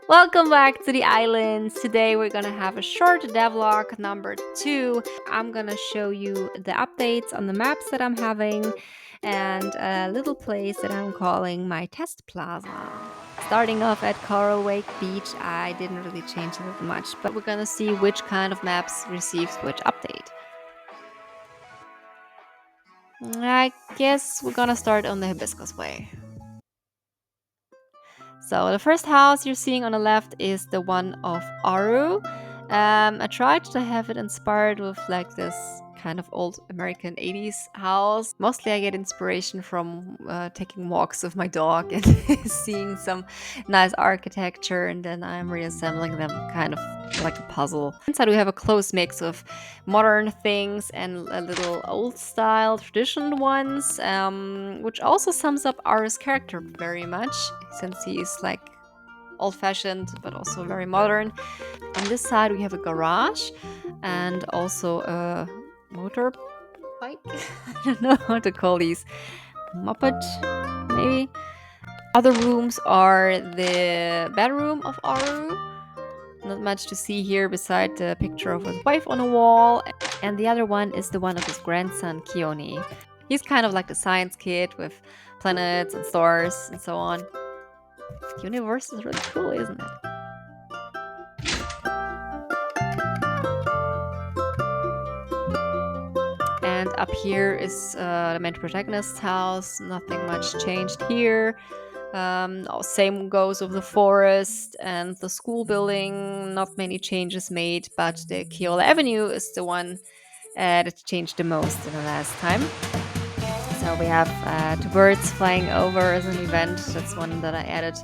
Welcome back to the islands. Today we're gonna have a short devlog number 2. I'm gonna show you the updates on the maps that I'm having and a little place that I'm calling my test plaza. Starting off at Coral Wake Beach, I didn't really change it that much, but we're gonna see which kind of maps receives which update. I guess we're gonna start on the Hibiscus Way. So the first house you're seeing on the left is the one of Aru. I tried to have it inspired with like this kind of old American 80s house. Mostly I get inspiration from taking walks with my dog and seeing some nice architecture, and then I'm reassembling them kind of like a puzzle. Inside we have a close mix of modern things and a little old style traditional ones, which also sums up Aru's character very much since he is like old-fashioned but also very modern. On this side we have a garage and also a motor bike. I don't know how to call these. Moped, maybe. Other rooms are the bedroom of Aru. Not much to see here beside the picture of his wife on a wall. And the other one is the one of his grandson, Keone. He's kind of like the science kid with planets and stars and so on. The universe is really cool, isn't it? And up here is the main protagonist's house. Nothing much changed here. Same goes with the forest and the school building. Not many changes made, but the Keola Avenue is the one that changed the most in the last time. So we have two birds flying over as an event. That's one that I added.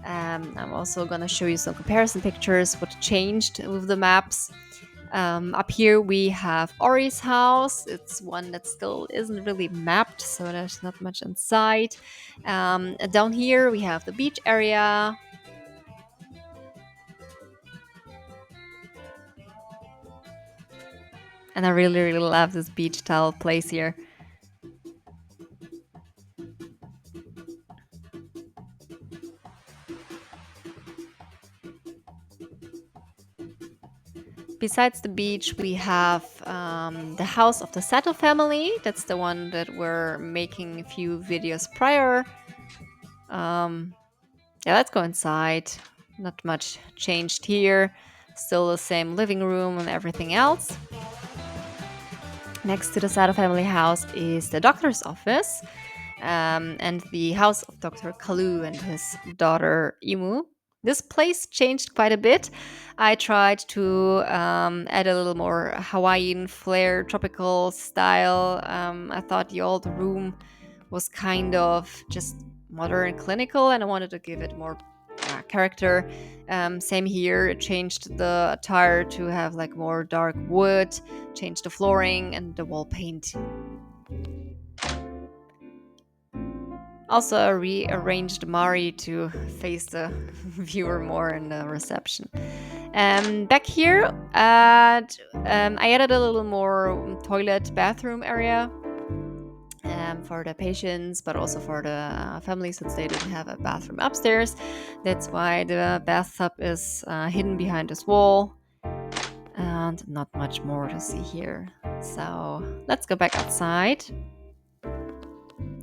I'm also gonna show you some comparison pictures, what changed with the maps. Up here we have Ori's house. It's one that still isn't really mapped, so there's not much inside. Down here we have the beach area. And I really, really love this beach tile place here. Besides the beach, we have the house of the Sato family. That's the one that we're making a few videos prior. Yeah, let's go inside. Not much changed here. Still the same living room and everything else. Next to the Sato family house is the doctor's office and the house of Dr.Khaluu and his daughter Imu. This place changed quite a bit. I tried to add a little more Hawaiian flair, tropical style. I thought the old room was kind of just modern, clinical, and I wanted to give it more character. Same here, it changed the attire to have like more dark wood, changed the flooring and the wall paint. Also rearranged Mari to face the viewer more in the reception. Back here, I added a little more toilet bathroom area for the patients, but also for the families since they didn't have a bathroom upstairs. That's why the bathtub is hidden behind this wall. And not much more to see here. So let's go back outside.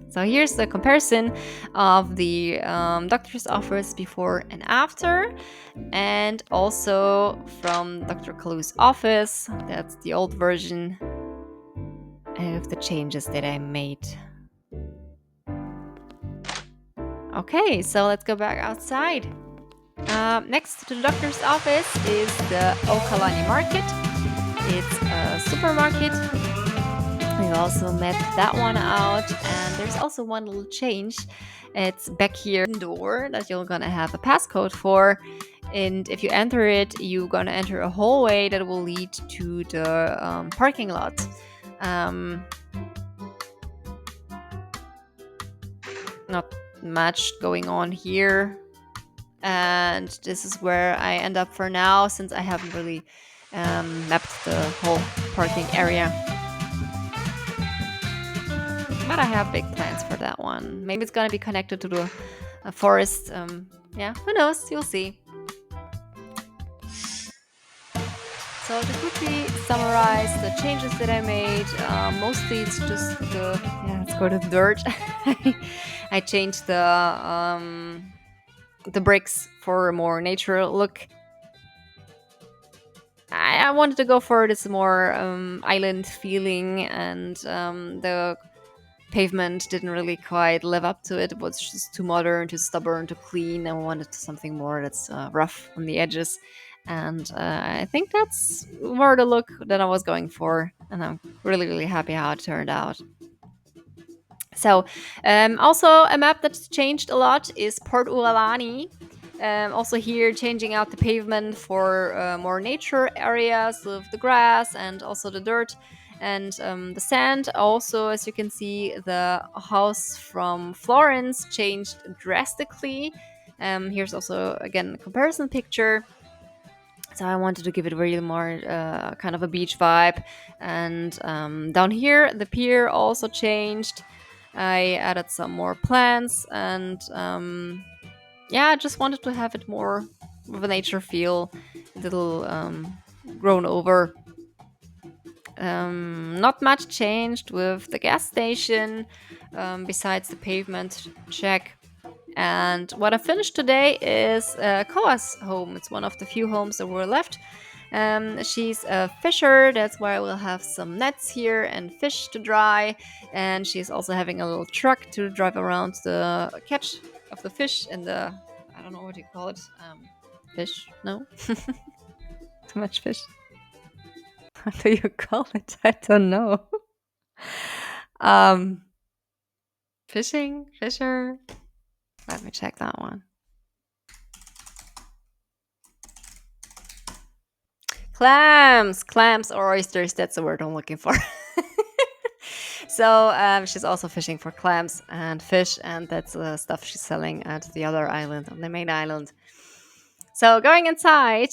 So here's the comparison of the doctor's office before and after, and also from Dr. Khaluu's office. That's the old version of the changes that I made. Okay, so let's go back outside. Next to the doctor's office is the Okalani Market. It's a supermarket. We also met that one out, and there's also one little change. It's back here door that you're gonna have a passcode for, and if you enter it, you're gonna enter a hallway that will lead to the parking lot. Not much going on here, and this is where I end up for now since I haven't really mapped the whole parking area. But I have big plans for that one. Maybe it's gonna be connected to the forest. Yeah, who knows? You'll see. So to quickly summarize the changes that I made, mostly it's just the let's go to the dirt. I changed the bricks for a more natural look. I wanted to go for this more island feeling, and the pavement didn't really quite live up to it. It was just too modern, too stubborn, too clean. I wanted something more that's rough on the edges. And I think that's more the look that I was going for. And I'm really, really happy how it turned out. So, also a map that's changed a lot is Port Ualani. Also here, changing out the pavement for more nature areas with the grass and also the dirt and the sand. Also, as you can see, the house from Florence changed drastically. Here's also again a comparison picture. So I wanted to give it really more kind of a beach vibe. And down here, the pier also changed. I added some more plants, and yeah, I just wanted to have it more of a nature feel, a little grown over. Not much changed with the gas station, besides the pavement check. And what I finished today is Koa's home. It's one of the few homes that were left. She's a fisher, that's why we'll have some nets here and fish to dry. And she's also having a little truck to drive around the catch of the fish and the, I don't know what you call it, fish? No? Too much fish. What do you call it? I don't know. um, Fishing? Fisher? Let me check that one. Clams or oysters. That's the word I'm looking for. So she's also fishing for clams and fish, and that's the stuff she's selling at the other island, on the main island. So going inside,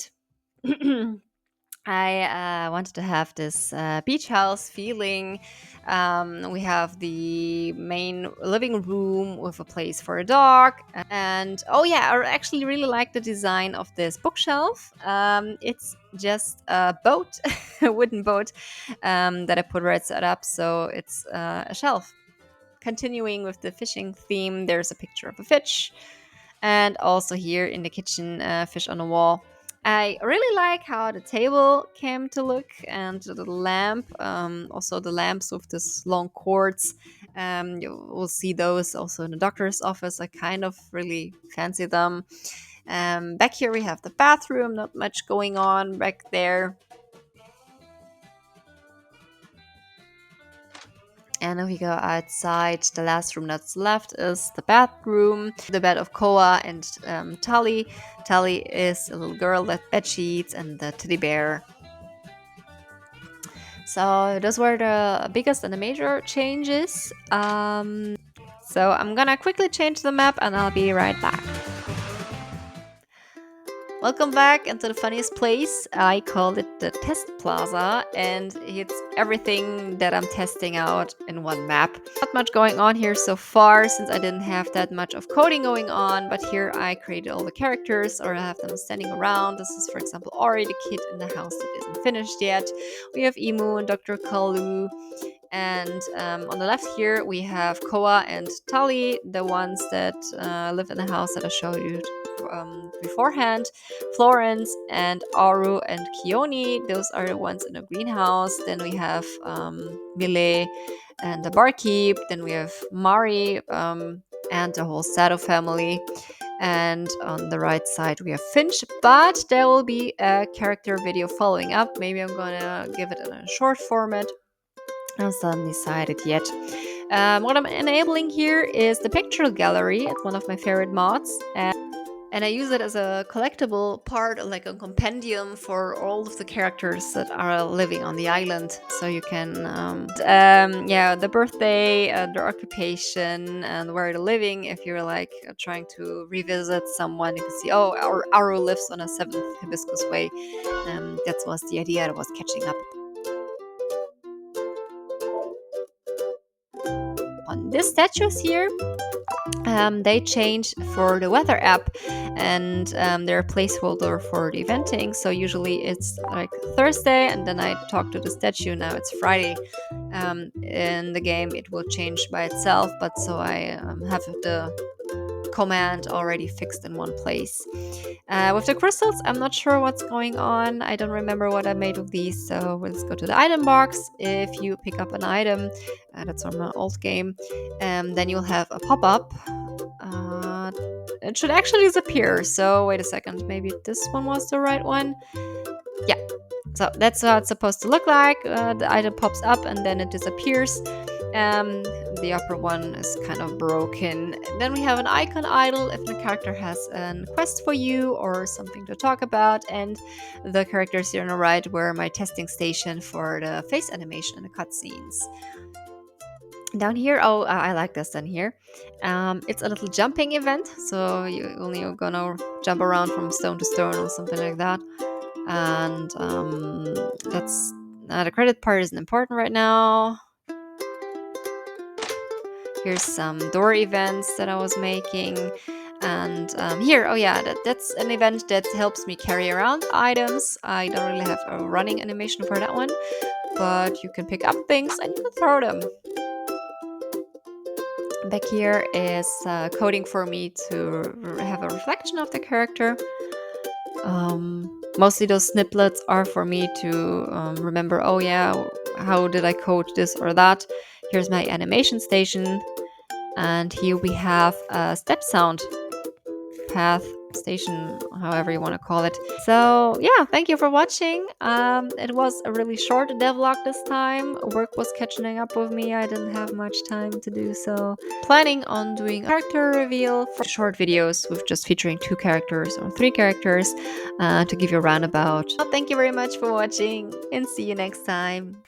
I wanted to have this beach house feeling. We have the main living room with a place for a dog. And oh, yeah, I actually really like the design of this bookshelf. It's just a boat, a wooden boat that I put right set up. So it's a shelf. Continuing with the fishing theme, there's a picture of a fish, and also here in the kitchen, fish on the wall. I really like how the table came to look, and the lamp, also the lamps with this long cords. You will see those also in the doctor's office. I kind of really fancy them. Back here we have the bathroom, not much going on back there. And if we go outside, the last room that's left is the bathroom, the bed of Koa and Tali. Tali is a little girl that bed sheets and the teddy bear. So those were the biggest and the major changes. So I'm gonna quickly change the map and I'll be right back. Welcome back into the funniest place. I called it the TEST-PLAZA, and it's everything that I'm testing out in one map. Not much going on here so far since I didn't have that much of coding going on, but here I created all the characters, or I have them standing around. This is, for example, Ori, the kid in the house that isn't finished yet. We have Emu and Dr.Khaluu. And on the left here, we have Koa and Tali, the ones that live in the house that I showed you beforehand. Florence and Aru and Kioni, those are the ones in the greenhouse. Then we have Mile and the barkeep. Then we have Mari and the whole Sato family. And on the right side, we have Finch, but there will be a character video following up. Maybe I'm gonna give it in a short format. I haven't decided yet. What I'm enabling here is the picture gallery. It's one of my favorite mods. And I use it as a collectible part, like a compendium for all of the characters that are living on the island. So you can, yeah, the birthday, their occupation, and where they're living. If you're like trying to revisit someone, you can see, oh, our Aru lives on a 7th Hibiscus Way. That was the idea I was catching up on. This statues here they changed for the weather app, and they're a placeholder for the eventing. So usually it's like Thursday, and then I talk to the statue. Now it's Friday. In the game, it will change by itself, but so I have the command already fixed in one place. With the crystals, I'm not sure what's going on. I don't remember what I made with these. So let's go to the item box. If you pick up an item, that's from an old game, then you'll have a pop up. It should actually disappear. So wait a second. Maybe this one was the right one. Yeah. So that's how it's supposed to look like. The item pops up and then it disappears. The upper one is kind of broken. Then we have an icon idle if the character has a quest for you or something to talk about, and the characters here on the right were my testing station for the face animation and the cutscenes. Down here, oh, I like this down here. It's a little jumping event, so you're gonna jump around from stone to stone or something like that, and that's the credit part isn't important right now. Here's some door events that I was making. And here, oh yeah, that's an event that helps me carry around items. I don't really have a running animation for that one, but you can pick up things and you can throw them. Back here is coding for me to have a reflection of the character. Mostly those snippets are for me to remember, oh yeah, how did I code this or that? Here's my animation station. And here we have a step sound path station, however you want to call it. So yeah, thank you for watching. It was a really short devlog this time. Work was catching up with me. I didn't have much time to do so. Planning on doing a character reveal for short videos with just featuring 2 characters or 3 characters to give you a roundabout. Well, thank you very much for watching and see you next time.